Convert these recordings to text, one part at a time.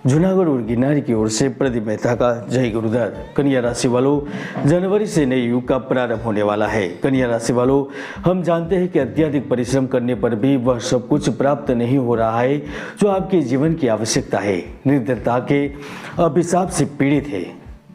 जूनागढ़ और गिरनार की ओर से प्रदीप मेहता का जय गुरुदर। कन्या राशि वालों, जनवरी से नए युग का प्रारंभ होने वाला है। कन्या राशि वालों, हम जानते हैं कि अत्यधिक परिश्रम करने पर भी वह सब कुछ प्राप्त नहीं हो रहा है जो आपके जीवन की आवश्यकता है। निरंतरता के अभिशाप से पीड़ित है।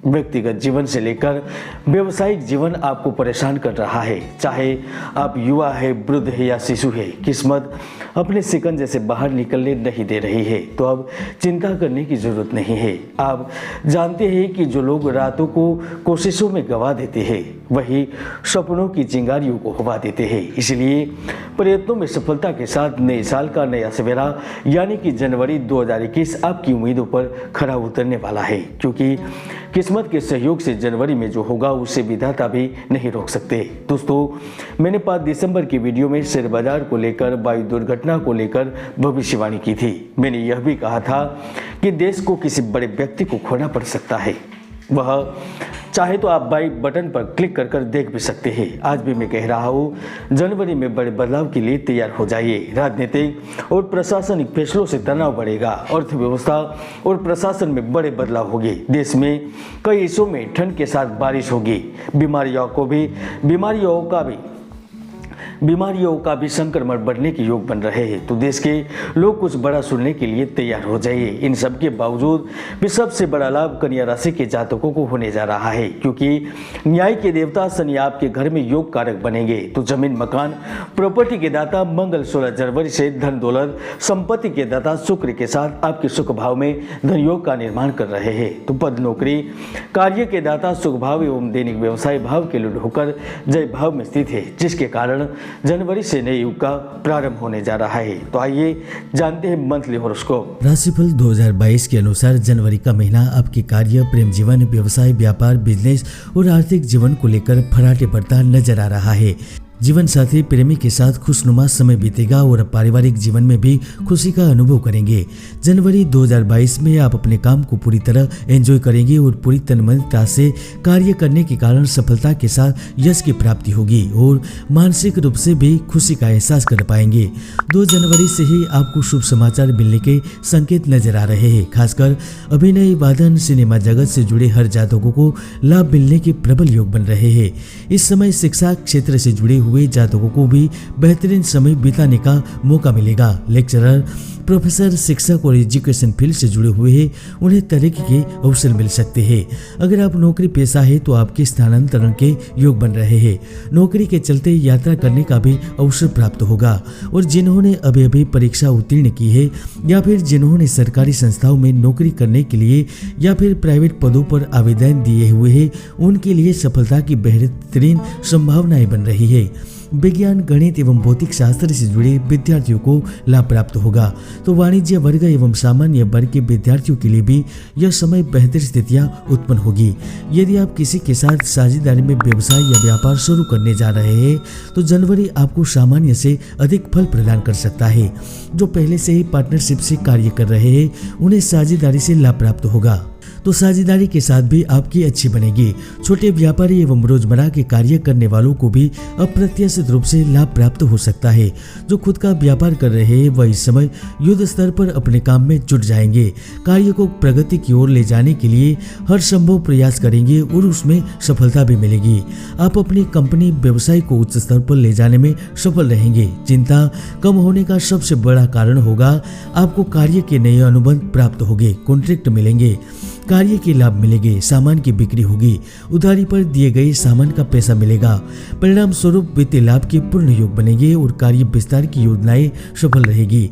व्यक्तिगत जीवन से लेकर व्यवसायिक जीवन आपको परेशान कर रहा है। चाहे आप युवा है, वृद्ध है या शिशु है, किस्मत अपने शिकंजे से बाहर निकलने नहीं दे रही है। तो अब चिंता करने की जरूरत नहीं है। आप जानते हैं कि जो लोग रातों को कोशिशों में गंवा देते हैं वही सपनों की चिंगारियों को हवा देते हैं। इसलिए प्रयत्नों में सफलता के साथ नए साल का नया सवेरा यानी कि जनवरी 2021 आपकी उम्मीदों पर खरा उतरने वाला है, क्योंकि किस्मत के सहयोग से जनवरी में जो होगा उसे विधाता भी नहीं रोक सकते। दोस्तों, मैंने 5 दिसंबर की वीडियो में शेयर बाजार को लेकर, वायु दुर्घटना को लेकर भविष्यवाणी की थी। मैंने यह भी कहा था कि देश को किसी बड़े व्यक्ति को खोना पड़ सकता है। वह चाहे तो आप बाई बटन पर क्लिक कर कर देख भी सकते हैं। आज भी मैं कह रहा हूँ, जनवरी में बड़े बदलाव के लिए तैयार हो जाइए। राजनीतिक और प्रशासनिक फैसलों से तनाव बढ़ेगा। अर्थव्यवस्था और प्रशासन में बड़े बदलाव होंगे। देश में कई हिस्सों में ठंड के साथ बारिश होगी। बीमारियों का भी संक्रमण बढ़ने के योग बन रहे हैं। तो देश के लोग कुछ बड़ा सुनने के लिए तैयार हो जाइए। इन सब के बावजूद भी सबसे बड़ा लाभ कन्या राशि के जातकों को होने जा रहा है, क्योंकि न्याय के देवता शनि आपके घर में योग कारक बनेंगे। तो जमीन, मकान, प्रॉपर्टी के दाता मंगल 16 जनवरी से धन दौलत संपत्ति के दाता शुक्र के साथ आपके सुख भाव में धन योग का निर्माण कर रहे हैं। तो पद, नौकरी, कार्य के दाता सुख भाव एवं दैनिक व्यवसाय भाव के लुढ़ होकर जय भाव में स्थित है, जिसके कारण जनवरी से नए युग का प्रारंभ होने जा रहा है। तो आइए जानते हैं मंथली हॉरोस्कोप। राशिफल 2022 के अनुसार जनवरी का महीना आपके कार्य, प्रेम जीवन, व्यवसाय, व्यापार, बिजनेस और आर्थिक जीवन को लेकर फराटे पड़ता नजर आ रहा है। जीवन साथी, प्रेमी के साथ खुशनुमा समय बीतेगा और पारिवारिक जीवन में भी खुशी का अनुभव करेंगे। जनवरी 2022 में आप अपने काम को पूरी तरह एंजॉय करेंगे और पूरी तन्मयता से कार्य करने के कारण सफलता के साथ यश की प्राप्ति होगी और मानसिक रूप से भी खुशी का एहसास कर पाएंगे। 2 जनवरी से ही आपको शुभ समाचार मिलने के संकेत नजर आ रहे हैं। खासकर अभिनय, वादन, सिनेमा जगत से जुड़े हर जातकों को लाभ मिलने के प्रबल योग बन रहे हैं। इस समय शिक्षा क्षेत्र से जुड़े हुए जातकों को भी बेहतरीन समय बिताने का मौका मिलेगा। लेक्चरर, प्रोफेसर, शिक्षक और एजुकेशन फील्ड से जुड़े हुए हैं, उन्हें तरक्की के अवसर मिल सकते हैं। अगर आप नौकरी पेशा है तो आपके स्थानांतरण के योग बन रहे हैं। नौकरी के चलते यात्रा करने का भी अवसर प्राप्त होगा। और जिन्होंने अभी अभी परीक्षा उत्तीर्ण की है या फिर जिन्होंने सरकारी संस्थाओं में नौकरी करने के लिए या फिर प्राइवेट पदों पर आवेदन दिए हुए हैं, उनके लिए सफलता की बेहतरीन संभावनाएं बन रही है। विज्ञान, गणित एवं भौतिक शास्त्र से जुड़े विद्यार्थियों को लाभ प्राप्त होगा। तो वाणिज्य वर्ग एवं सामान्य वर्ग के विद्यार्थियों के लिए भी यह समय बेहतर स्थितियां उत्पन्न होगी। यदि आप किसी के साथ साझेदारी में व्यवसाय या व्यापार शुरू करने जा रहे हैं तो जनवरी आपको सामान्य से अधिक फल प्रदान कर सकता है। जो पहले से ही पार्टनरशिप से कार्य कर रहे हैं उन्हें साझेदारी से लाभ प्राप्त होगा, तो साझेदारी के साथ भी आपकी अच्छी बनेगी। छोटे व्यापारी एवं रोजमर्रा के कार्य करने वालों को भी अप्रत्याशित रूप से लाभ प्राप्त हो सकता है। जो खुद का व्यापार कर रहे हैं वह इस समय युद्ध स्तर पर अपने काम में जुट जाएंगे। कार्य को प्रगति की ओर ले जाने के लिए हर संभव प्रयास करेंगे और उसमें सफलता भी मिलेगी। आप अपनी कंपनी, व्यवसाय को उच्च स्तर पर ले जाने में सफल रहेंगे। चिंता कम होने का सबसे बड़ा कारण होगा आपको कार्य के नए अनुबंध प्राप्त होंगे, कॉन्ट्रैक्ट मिलेंगे, कार्य के लाभ मिलेंगे, सामान की बिक्री होगी, उधारी पर दिए गए सामान का पैसा मिलेगा। परिणाम स्वरूप वित्तीय लाभ के पूर्ण योग बनेंगे और कार्य विस्तार की योजनाएं सफल रहेगी।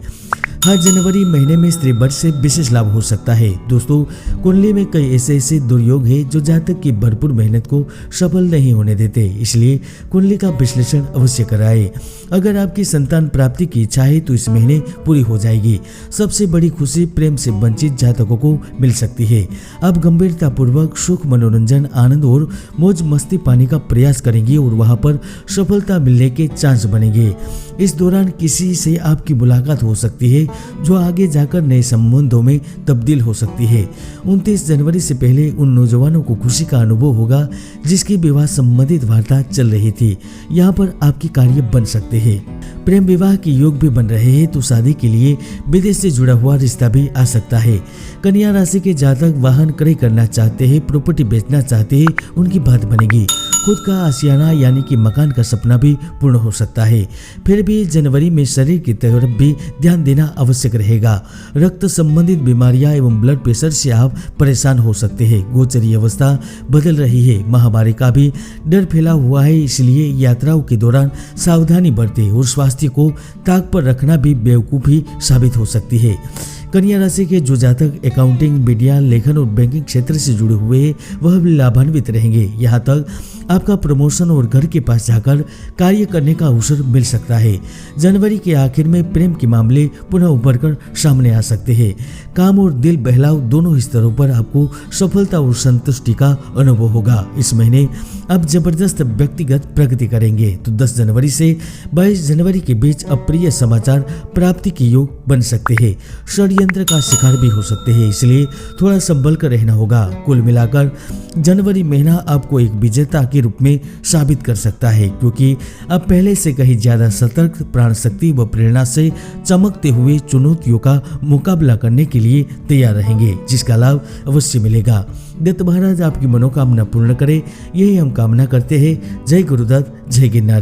हर जनवरी महीने में स्त्री वर्ग से विशेष लाभ हो सकता है। दोस्तों, कुंडली में कई ऐसे दुर्योग है जो जातक की भरपूर मेहनत को सफल नहीं होने देते, इसलिए कुंडली का विश्लेषण अवश्य कराएं। अगर आपकी संतान प्राप्ति की इच्छा है तो इस महीने पूरी हो जाएगी। सबसे बड़ी खुशी प्रेम से वंचित जातकों को मिल सकती है। आप गंभीरता पूर्वक सुख, मनोरंजन, आनंद और मौज मस्ती पाने का प्रयास करेंगे और वहां पर सफलता मिलने के चांस बनेंगे। इस दौरान किसी से आपकी मुलाकात हो सकती है जो आगे जाकर नए संबंधों में तब्दील हो सकती है। 29 जनवरी से पहले उन नौजवानों को खुशी का अनुभव होगा जिसकी विवाह संबंधित वार्ता चल रही थी। यहाँ पर आपकी कार्य बन सकते हैं। प्रेम विवाह के योग भी बन रहे हैं तो शादी के लिए विदेश से जुड़ा हुआ रिश्ता भी आ सकता है। कन्या राशि के जातक वाहन क्रय करना चाहते हैं, प्रॉपर्टी बेचना चाहते हैं, उनकी बात बनेगी। खुद का आशियाना यानी कि मकान का सपना भी पूर्ण हो सकता है। फिर भी जनवरी में शरीर की तरफ भी ध्यान देना आवश्यक रहेगा। रक्त संबंधित बीमारियां एवं ब्लड प्रेशर से आप परेशान हो सकते हैं। गोचरी अवस्था बदल रही है, महामारी का भी डर फैला हुआ है, इसलिए यात्राओं के दौरान सावधानी बरतें और स्वास्थ्य को ताक पर रखना भी बेवकूफ़ी साबित हो सकती है। कन्या राशि के जो जातक अकाउंटिंग, मीडिया, लेखन और बैंकिंग क्षेत्र से जुड़े हुए हैं वह भी लाभान्वित रहेंगे। यहाँ तक आपका प्रमोशन और घर के पास जाकर कार्य करने का अवसर मिल सकता है। जनवरी के आखिर में प्रेम के मामले पुनः उभर कर सामने आ सकते हैं। काम और दिल बहलाव दोनों स्तरों पर आपको सफलता और संतुष्टि का अनुभव होगा। इस महीने आप जबरदस्त व्यक्तिगत प्रगति करेंगे। तो 10 जनवरी से 22 जनवरी के बीच अप्रिय समाचार प्राप्ति के योग बन सकते हैं। षड्यंत्र का शिकार भी हो सकते हैं, इसलिए थोड़ा संभल कर रहना होगा। कुल मिलाकर जनवरी महीना आपको एक विजेता के रूप में साबित कर सकता है, क्योंकि आप पहले से कहीं ज्यादा सतर्क, प्राण शक्ति व प्रेरणा से चमकते हुए चुनौतियों का मुकाबला करने के लिए तैयार रहेंगे, जिसका लाभ अवश्य मिलेगा। दत्त महाराज आपकी मनोकामना पूर्ण करे, यही हम कामना करते हैं। जय गुरुदत्त, जय गिरनारी।